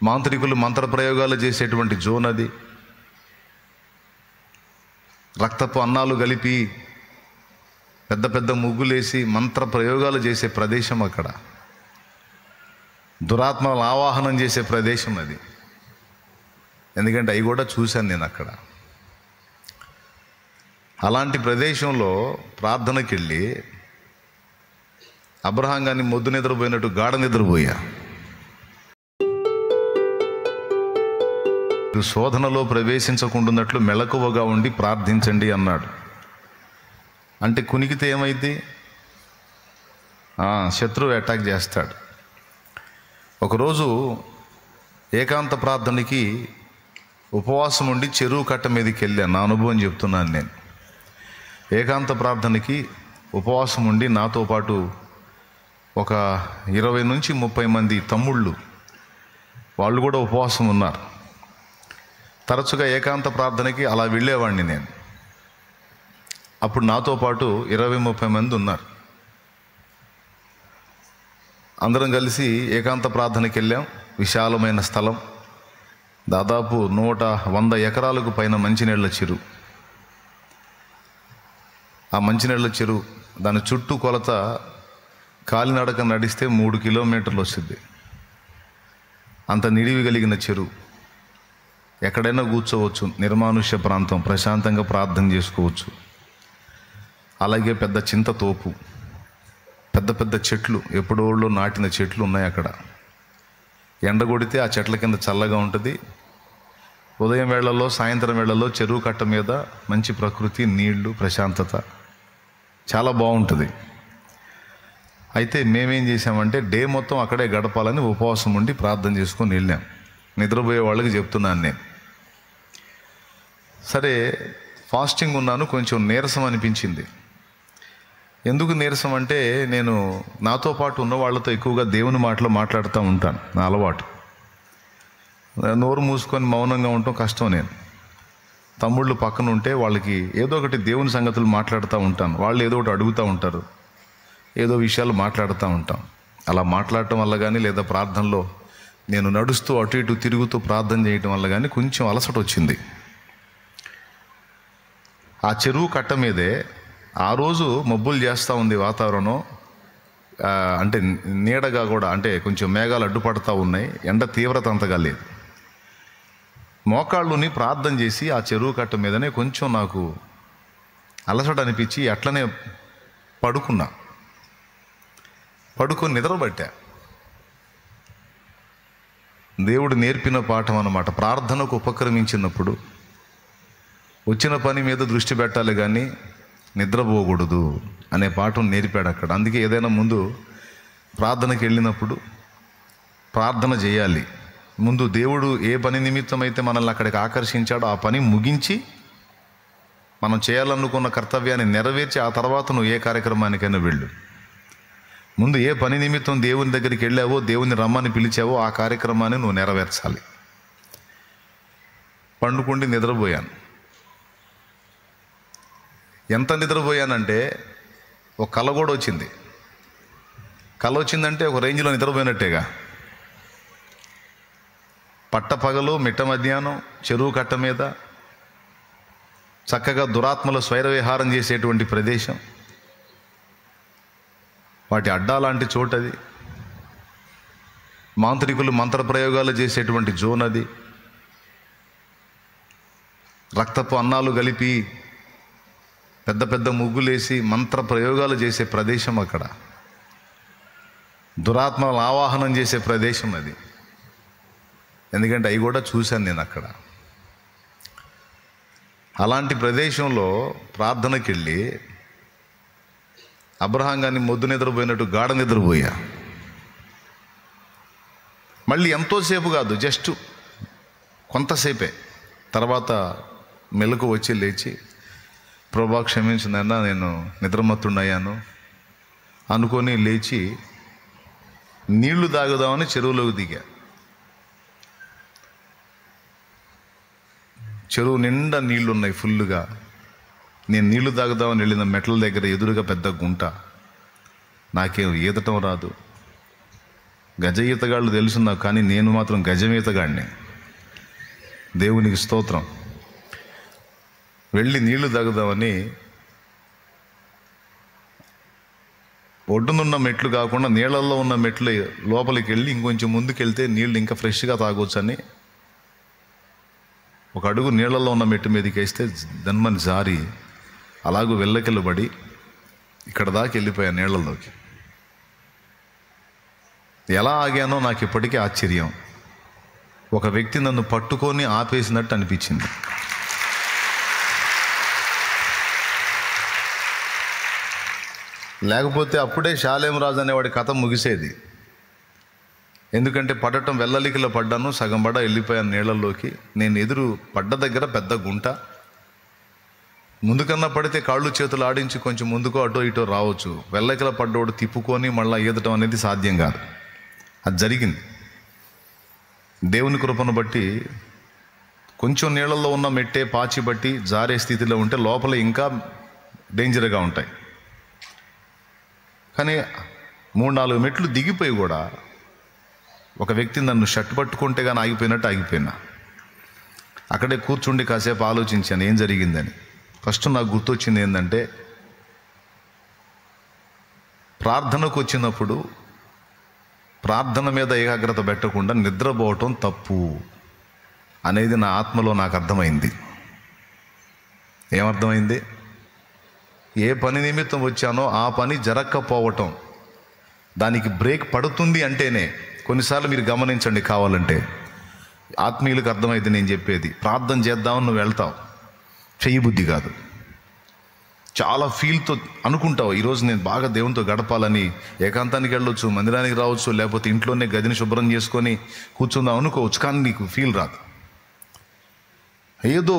మాంత్రికులు మంత్ర ప్రయోగాలు చేసేటువంటి జోన్ అది. రక్తపు అన్నాలు కలిపి పెద్ద పెద్ద ముగ్గులేసి మంత్ర ప్రయోగాలు చేసే ప్రదేశం అక్కడ. దురాత్మల ఆవాహనం చేసే ప్రదేశం అది. ఎందుకంటే అవి కూడా చూశాను నేను అక్కడ. అలాంటి ప్రదేశంలో ప్రార్థనకి వెళ్ళి అబ్రహాం గారిని మొద్దు నిద్రపోయినట్టు గాఢ నిద్రపోయా. శోధనలో ప్రవేశించకుండాన్నట్లు మెలకువగా ఉండి ప్రార్థించండి అన్నాడు. అంటే కునికితే ఏమైంది? శత్రువు అటాక్ చేస్తాడు. ఒకరోజు ఏకాంత ప్రార్థనకి ఉపవాసం ఉండి చెరువు కట్ట మీదకి వెళ్ళాను. నా అనుభవం చెప్తున్నాను నేను. ఏకాంత ప్రార్థనకి ఉపవాసం ఉండి నాతో పాటు ఒక 20 నుంచి 30 మంది తమ్ముళ్ళు, వాళ్ళు కూడా ఉపవాసం ఉన్నారు. తరచుగా ఏకాంత ప్రార్థనకి అలా వెళ్ళేవాడిని నేను. అప్పుడు నాతో పాటు 20-30 మంది ఉన్నారు. అందరం కలిసి ఏకాంత ప్రార్థనకి వెళ్ళాం. విశాలమైన స్థలం, దాదాపు 100 ఎకరాలకు పైన మంచినీళ్ళ చెరువు. ఆ మంచినీళ్ళ చెరువు దాని చుట్టూ కొలత కాలినడక నడిస్తే 3 కిలోమీటర్లు వస్తుంది. అంత నిడివి కలిగిన చెరువు. ఎక్కడైనా కూర్చోవచ్చు, నిర్మానుష్య ప్రాంతం, ప్రశాంతంగా ప్రార్థన చేసుకోవచ్చు. అలాగే పెద్ద చింత తోపు, పెద్ద పెద్ద చెట్లు, ఎప్పుడోళ్ళు నాటిన చెట్లు ఉన్నాయి అక్కడ. ఎండ కొడితే ఆ చెట్ల కింద చల్లగా ఉంటుంది. ఉదయం వేళల్లో, సాయంత్రం వేళల్లో చెరువు కట్ట మీద మంచి ప్రకృతి, నీళ్లు, ప్రశాంతత చాలా బాగుంటుంది. అయితే మేమేం చేసామంటే డే మొత్తం అక్కడే గడపాలని ఉపవాసం ఉండి ప్రార్థన చేసుకొని వెళ్ళాం. నిద్రపోయే వాళ్ళకి చెప్తున్నాను నేను. సరే, ఫాస్టింగ్ ఉన్నాను, కొంచెం నీరసం అనిపించింది. ఎందుకు నీరసం అంటే, నేను నాతో పాటు ఉన్న వాళ్ళతో ఎక్కువగా దేవుని మాటలు మాట్లాడుతూ ఉంటాను. నా అలవాటు. నోరు మూసుకొని మౌనంగా ఉండటం కష్టం. నేను తమ్ముళ్ళు పక్కన ఉంటే వాళ్ళకి ఏదో ఒకటి దేవుని సంగతులు మాట్లాడుతూ ఉంటాను. వాళ్ళు ఏదో ఒకటి అడుగుతూ ఉంటారు, ఏదో విషయాలు మాట్లాడుతూ ఉంటాం. అలా మాట్లాడటం వల్ల కానీ, లేదా ప్రార్థనలో నేను నడుస్తూ అటు ఇటు తిరుగుతూ ప్రార్థన చేయటం వల్ల కానీ కొంచెం అలసట వచ్చింది. ఆ చెరువు కట్ట మీదే ఆ రోజు మబ్బులు చేస్తూ ఉంది వాతావరణం. అంటే నీడగా కూడా, అంటే కొంచెం మేఘాలు అడ్డుపడతా ఉన్నాయి. ఎండ తీవ్రత అంతగా లేదు. మోకాళ్ళుని ప్రార్థన చేసి ఆ చెరువు కట్ట మీదనే కొంచెం నాకు అలసట అనిపించి అట్లనే పడుకొని నిద్రపట్టా. దేవుడు నేర్పిన పాఠం అన్నమాట. ప్రార్థనకు ఉపక్రమించినప్పుడు వచ్చిన పని మీద దృష్టి పెట్టాలి కానీ నిద్రపోకూడదు అనే పాఠం నేర్పాడు అక్కడ. అందుకే ఏదైనా ముందు ప్రార్థనకి వెళ్ళినప్పుడు ప్రార్థన చేయాలి. ముందు దేవుడు ఏ పని నిమిత్తం అయితే మనల్ని అక్కడికి ఆకర్షించాడో ఆ పని ముగించి, మనం చేయాలనుకున్న కర్తవ్యాన్ని నెరవేర్చి ఆ తర్వాత నువ్వు ఏ కార్యక్రమానికైనా వెళ్ళు. ముందు ఏ పని నిమిత్తం దేవుని దగ్గరికి వెళ్ళావో, దేవుని రమ్మని పిలిచావో ఆ కార్యక్రమాన్ని నువ్వు నెరవేర్చాలి. పండుకుండి నిద్రపోయాను. ఎంత నిద్రపోయానంటే ఒక కల కూడా వచ్చింది. కల వచ్చిందంటే ఒక రేంజ్లో నిద్రపోయినట్టేగా. పట్టపగలు మిట్ట మధ్యాహ్నం చెరువు కట్ట మీద చక్కగా దురాత్మల స్వైర విహారం చేసేటువంటి ప్రదేశం, వాటి అడ్డా లాంటి చోటు అది. మాంత్రికులు మంత్ర ప్రయోగాలు చేసేటువంటి జోన్ అది. రక్తపు అన్నాలు కలిపి పెద్ద పెద్ద ముగ్గులేసి మంత్ర ప్రయోగాలు చేసే ప్రదేశం అక్కడ. దురాత్మల ఆవాహనం చేసే ప్రదేశం అది. ఎందుకంటే అవి కూడా చూశాను నేను అక్కడ. అలాంటి ప్రదేశంలో ప్రార్థనకి వెళ్ళి అబ్రహాం గారిని మొద్దు నిద్రపోయినట్టు గాఢ నిద్రపోయా. మళ్ళీ ఎంతోసేపు కాదు, జస్ట్ కొంతసేపే. తర్వాత మెలకు వచ్చి లేచి, ప్రభా క్షమించిందన్నా, నేను నిద్రమత్తుండయ్యాను అనుకొని లేచి నీళ్లు తాగుదామని చెరువులోకి దిగా. చెరువు నిండా నీళ్లు ఉన్నాయి ఫుల్లుగా. నేను నీళ్లు తాగుదామని వెళ్ళిన మెట్ల దగ్గర ఎదురుగా పెద్ద గుంట. నాకేం ఈదటం రాదు, గజ ఈతగాళ్ళు తెలుసు నాకు, కానీ నేను మాత్రం గజం ఈతగాడిని. దేవునికి స్తోత్రం. వెళ్ళి నీళ్లు తాగుదామని ఒడ్డునున్న మెట్లు కాకుండా నీళ్ళల్లో ఉన్న మెట్లు లోపలికి వెళ్ళి ఇంకొంచెం ముందుకెళ్తే నీళ్ళు ఇంకా ఫ్రెష్గా తాగొచ్చని ఒక అడుగు నీళ్ళల్లో ఉన్న మెట్టు మీదకి వేస్తే దన్మని జారి అలాగూ వెళ్ళకెళ్ళబడి ఇక్కడ దాకా వెళ్ళిపోయాను నీళ్ళల్లోకి. ఎలా ఆగానో నాకు ఇప్పటికీ ఆశ్చర్యం. ఒక వ్యక్తి నన్ను పట్టుకొని ఆపేసినట్టు అనిపించింది. లేకపోతే అప్పుడే షాలేం రాజు అనేవాడి కథ ముగిసేది. ఎందుకంటే పడటం వెల్లలికలో పడ్డాను, సగం పడ వెళ్ళిపోయాను నీళ్ళల్లోకి. నేను ఎదురు పడ్డ దగ్గర పెద్ద గుంట. ముందుకన్నా పడితే కాళ్ళు చేతులు ఆడించి కొంచెం ముందుకో అటో ఇటో రావచ్చు. వెల్లకిల పడ్డోడు తిప్పుకొని మళ్ళీ ఈదటం అనేది సాధ్యం కాదు. అది జరిగింది. దేవుని కృపను బట్టి కొంచెం నీళ్ళల్లో ఉన్న మెట్టే పాచి బట్టి జారే స్థితిలో ఉంటే లోపల ఇంకా డేంజర్గా ఉంటాయి. కానీ 3-4 మెట్లు దిగిపోయి కూడా ఒక వ్యక్తి నన్ను షర్ట్ పట్టుకుంటే కానీ ఆగిపోయినట్టు ఆగిపోయినా. అక్కడే కూర్చుండి కాసేపు ఆలోచించాను ఏం జరిగిందని. ఫస్ట్ నాకు గుర్తొచ్చింది ఏంటంటే, ప్రార్థనకు వచ్చినప్పుడు ప్రార్థన మీద ఏకాగ్రత పెట్టకుండా నిద్రపోవటం తప్పు అనేది నా ఆత్మలో నాకు అర్థమైంది. ఏమర్థమైంది? ఏ పని నిమిత్తం వచ్చానో ఆ పని జరగకపోవటం, దానికి బ్రేక్ పడుతుంది అంటేనే. కొన్నిసార్లు మీరు గమనించండి, కావాలంటే ఆత్మీయులకు అర్థమైంది నేను చెప్పేది. ప్రార్థన చేద్దామని నువ్వు వెళ్తావు, చెయ్యబుద్ధి కాదు, చాలా ఫీల్తో అనుకుంటావు ఈరోజు నేను బాగా దేవునితో గడపాలని. ఏకాంతానికి వెళ్ళొచ్చు, మందిరానికి రావచ్చు, లేకపోతే ఇంట్లోనే గదిని శుభ్రం చేసుకొని కూర్చుందాం అనుకోవచ్చు, కానీ నీకు ఫీల్ రాదు. ఏదో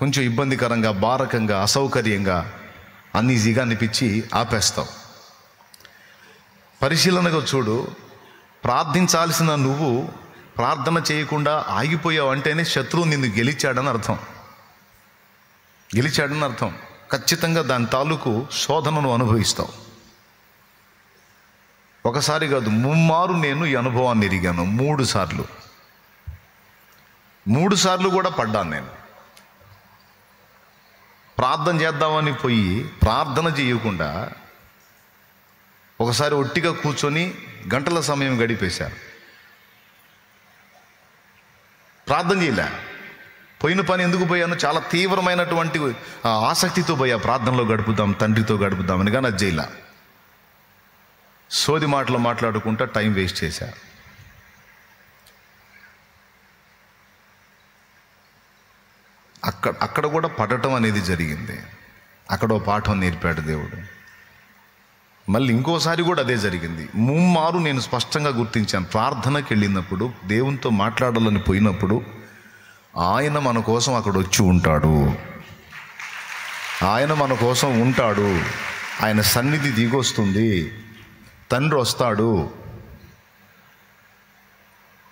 కొంచెం ఇబ్బందికరంగా, భారకంగా, అసౌకర్యంగా, అన్ఈజీగా అనిపించి ఆపేస్తావు. పరిశీలనగా చూడు, ప్రార్థించాల్సిన నువ్వు ప్రార్థన చేయకుండా ఆగిపోయావు అంటేనే శత్రువు నిన్ను గెలిచాడని అర్థం. గెలిచాడని అర్థం. ఖచ్చితంగా దాని తాలూకు శోధనను అనుభవిస్తావు. ఒకసారి కాదు, 3 మారు నేను ఈ అనుభవాన్ని ఎరిగాను. 3 సార్లు. 3 సార్లు కూడా పడ్డాను నేను. ప్రార్థన చేద్దామని పోయి ప్రార్థన చేయకుండా ఒకసారి ఒట్టిగా కూర్చొని గంటల సమయం గడిపేశారు. ప్రార్థన చేయలే. పోయిన పని ఎందుకు పోయాను? చాలా తీవ్రమైనటువంటి ఆసక్తితో పోయా, ప్రార్థనలో గడుపుదాం, తండ్రితో గడుపుదామని. కానీ అది చేయలే. సోది మాటలు మాట్లాడుకుంటా టైం వేస్ట్ చేశా. అక్కడ కూడా పడటం అనేది జరిగింది. అక్కడ ఓ పాఠం నేర్పాడు దేవుడు. మళ్ళీ ఇంకోసారి కూడా అదే జరిగింది. 3 మారు నేను స్పష్టంగా గుర్తించాను. ప్రార్థనకి వెళ్ళినప్పుడు, దేవునితో మాట్లాడాలని పోయినప్పుడు ఆయన మన కోసం అక్కడ వచ్చి ఉంటాడు. ఆయన మన కోసం ఉంటాడు. ఆయన సన్నిధి దిగొస్తుంది, తండ్రి వస్తాడు.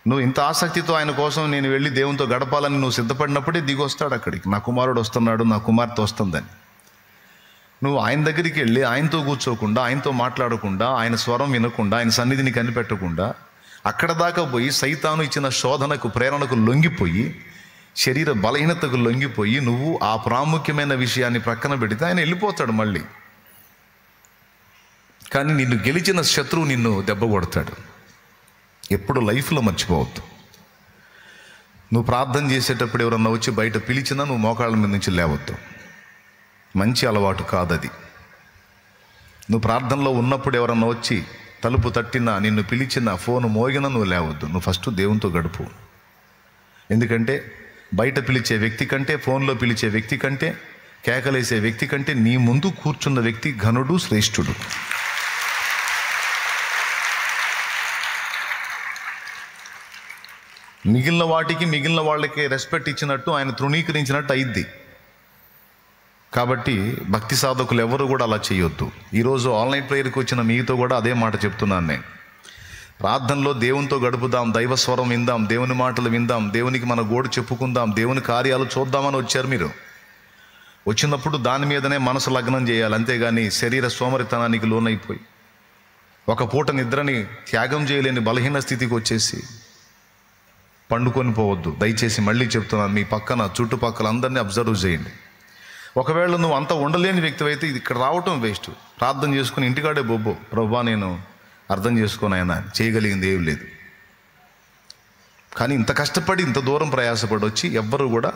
నువ్వు ఇంత ఆసక్తితో ఆయన కోసం నేను వెళ్ళి దేవునితో గడపాలని నువ్వు సిద్ధపడినప్పుడే దిగొస్తాడు అక్కడికి. నా కుమారుడు వస్తున్నాడు, నా కుమార్తె వస్తుందని. నువ్వు ఆయన దగ్గరికి వెళ్ళి ఆయనతో కూర్చోకుండా, ఆయనతో మాట్లాడకుండా, ఆయన స్వరం వినకుండా, ఆయన సన్నిధిని కనిపెట్టకుండా అక్కడ దాకా పోయి సైతాను ఇచ్చిన శోధనకు, ప్రేరణకు లొంగిపోయి, శరీర బలహీనతకు లొంగిపోయి నువ్వు ఆ ప్రాముఖ్యమైన విషయాన్ని ప్రక్కన పెడితే ఆయన వెళ్ళిపోతాడు మళ్ళీ. కానీ నిన్ను గెలిచిన శత్రువు నిన్ను దెబ్బ కొడతాడు. ఎప్పుడు లైఫ్లో మర్చిపోవద్దు. నువ్వు ప్రార్థన చేసేటప్పుడు ఎవరన్నా వచ్చి బయట పిలిచినా నువ్వు మోకాళ్ళ మీద నుంచి లేవద్దు. మంచి అలవాటు కాదది. నువ్వు ప్రార్థనలో ఉన్నప్పుడు ఎవరన్నా వచ్చి తలుపు తట్టినా, నిన్ను పిలిచినా, ఫోన్ మోగినా నువ్వు లేవద్దు. నువ్వు ఫస్ట్ దేవునితో గడుపు. ఎందుకంటే బయట పిలిచే వ్యక్తి కంటే, ఫోన్లో పిలిచే వ్యక్తి కంటే, కేకలేసే వ్యక్తి కంటే నీ ముందు కూర్చున్న వ్యక్తి ఘనుడు, శ్రేష్ఠుడు. మిగిలిన వాటికి, మిగిలిన వాళ్ళకి రెస్పెక్ట్ ఇచ్చినట్టు ఆయన తృణీకరించినట్టు అయింది. కాబట్టి భక్తి సాధకులు ఎవరు కూడా అలా చేయొద్దు. ఈరోజు ఆన్లైన్ ప్రేయర్కి వచ్చిన మీతో కూడా అదే మాట చెప్తున్నాను నేను. ప్రార్థనలో దేవునితో గడుపుదాం, దైవ స్వరం విందాం, దేవుని మాటలు విందాం, దేవునికి మన గోడు చెప్పుకుందాం, దేవుని కార్యాలు చూద్దామని వచ్చారు మీరు. వచ్చినప్పుడు దాని మీదనే మనసు లగ్నం చేయాలి, అంతేగాని శరీర సోమరితనానికి లోనైపోయి ఒక పూట నిద్రని త్యాగం చేయలేని బలహీన స్థితికి వచ్చేసి పండుకొని పోవద్దు. దయచేసి మళ్ళీ చెప్తున్నాను, మీ పక్కన చుట్టుపక్కల అందరినీ అబ్జర్వ్ చేయండి. ఒకవేళ నువ్వు అంత ఉండలేని వ్యక్తి అయితే ఇది ఇక్కడ రావటం వేస్ట్. ప్రార్థన చేసుకుని ఇంటికాడే బొబ్బో, ప్రభువా నేను అర్థం చేసుకొని ఆయన చేయగలిగింది ఏం లేదు. కానీ ఇంత కష్టపడి ఇంత దూరం ప్రయాసపడి వచ్చి ఎవ్వరు కూడా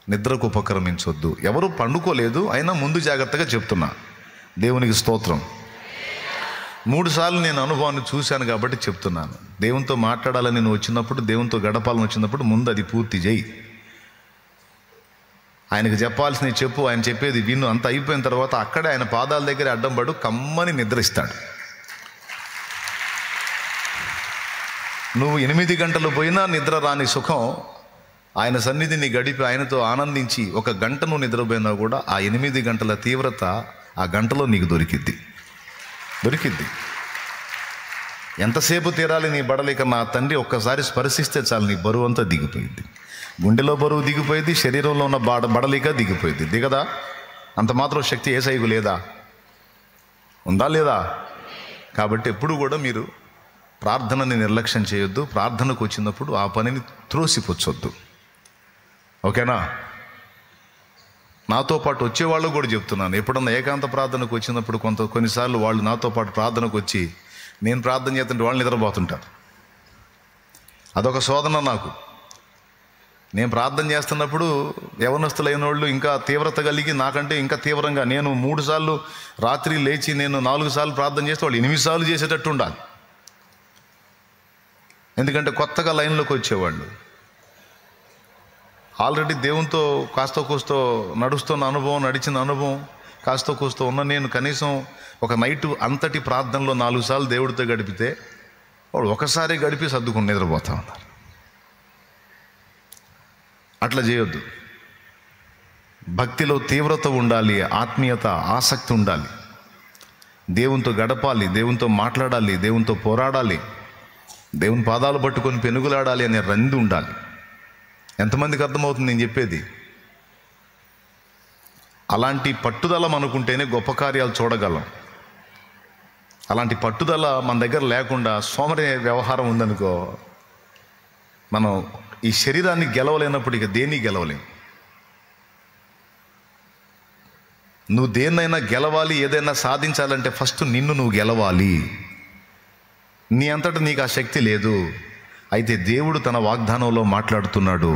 నిద్రకు ఉపక్రమించొద్దు. ఎవరు పండుకోలేదు, అయినా ముందు జాగ్రత్తగా చెప్తున్నా. దేవునికి స్తోత్రం. 3 సార్లు నేను అనుభవాన్ని చూశాను కాబట్టి చెప్తున్నాను. దేవునితో మాట్లాడాలని నేను వచ్చినప్పుడు, దేవునితో గడపాలని వచ్చినప్పుడు ముందు అది పూర్తి చేయి. ఆయనకు చెప్పాల్సినవి చెప్పు, ఆయన చెప్పేది విను. అంత అయిపోయిన తర్వాత అక్కడే ఆయన పాదాల దగ్గర అడ్డం పడు కమ్మని నిద్రిస్తాడు. నువ్వు 8 గంటలు పోయినా నిద్ర రాని సుఖం ఆయన సన్నిధిని గడిపి ఆయనతో ఆనందించి 1 గంట నువ్వు నిద్రపోయినా కూడా ఆ 8 గంటల తీవ్రత ఆ గంటలో నీకు దొరికిద్ది. ఎంతసేపు తీరాలి నీ బడలిక? నా తండ్రి ఒక్కసారి స్పర్శిస్తే చాలు నీ బరువు అంతా దిగిపోయింది. గుండెలో బరువు దిగిపోయింది, శరీరంలో ఉన్న బడలిక దిగిపోయింది. దిగదా? అంత మాత్రం శక్తి యేసయ్యకు లేదా? ఉందా లేదా? కాబట్టి ఎప్పుడు కూడా మీరు ప్రార్థనని నిర్లక్ష్యం చేయొద్దు. ప్రార్థనకు వచ్చినప్పుడు ఆ పనిని త్రోసిపుచ్చొద్దు. ఓకేనా? నాతో పాటు వచ్చేవాళ్ళు కూడా చెప్తున్నాను, ఎప్పుడన్నా ఏకాంత ప్రార్థనకు వచ్చినప్పుడు కొన్నిసార్లు వాళ్ళు నాతో పాటు ప్రార్థనకు వచ్చి నేను ప్రార్థన చేస్తుంటే వాళ్ళు నిద్రపోతుంటారు. అదొక శోధన నాకు. నేను ప్రార్థన చేస్తున్నప్పుడు యవనస్తులైన వాళ్ళు ఇంకా తీవ్రత కలిగి నాకంటే ఇంకా తీవ్రంగా, నేను 3 సార్లు రాత్రి లేచి నేను 4 సార్లు ప్రార్థన చేస్తే వాళ్ళు 8 సార్లు చేసేటట్టు ఉండాలి. ఎందుకంటే కొత్తగా లైన్లోకి వచ్చేవాళ్ళు. ఆల్రెడీ దేవునితో కాస్త కూస్తో నడుస్తున్న అనుభవం, నడిచిన అనుభవం కాస్త కూస్తో ఉన్న నేను కనీసం ఒక నైటు అంతటి ప్రార్థనలో 4 సార్లు దేవుడితో గడిపితే వాడు ఒకసారి గడిపి సర్దుకుని నిద్రపోతా ఉన్నారు. అట్లా చేయొద్దు. భక్తిలో తీవ్రత ఉండాలి, ఆత్మీయత, ఆసక్తి ఉండాలి. దేవునితో గడపాలి, దేవునితో మాట్లాడాలి, దేవునితో పోరాడాలి, దేవుని పాదాలు పట్టుకొని పెనుగులాడాలి అనే రంది ఉండాలి. ఎంతమందికి అర్థమవుతుంది నేను చెప్పేది? అలాంటి పట్టుదల మనకుంటేనే గొప్ప కార్యాలు చూడగలం. అలాంటి పట్టుదల మన దగ్గర లేకుండా సోమరి వ్యవహారం ఉందనుకో, మనం ఈ శరీరాన్ని గెలవలేనప్పుడు ఇక దేన్ని గెలవలేం. నువ్వు దేన్నైనా గెలవాలి, ఏదైనా సాధించాలంటే ఫస్ట్ నిన్ను నువ్వు గెలవాలి. నీ అంతటా నీకు ఆ శక్తి లేదు. అయితే దేవుడు తన వాగ్దానంలో మాట్లాడుతున్నాడు,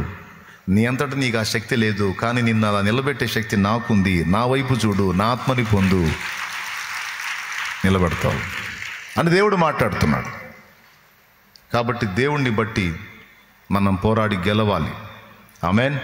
నీ అంతటా నీకు ఆ శక్తి లేదు, కానీ నిన్ను అలా నిలబెట్టే శక్తి నాకుంది. నా వైపు చూడు, నా ఆత్మని పొందు, నిలబెడతావు అని దేవుడు మాట్లాడుతున్నాడు. కాబట్టి దేవుణ్ణి బట్టి మనం పోరాడి గెలవాలి. ఆమేన్.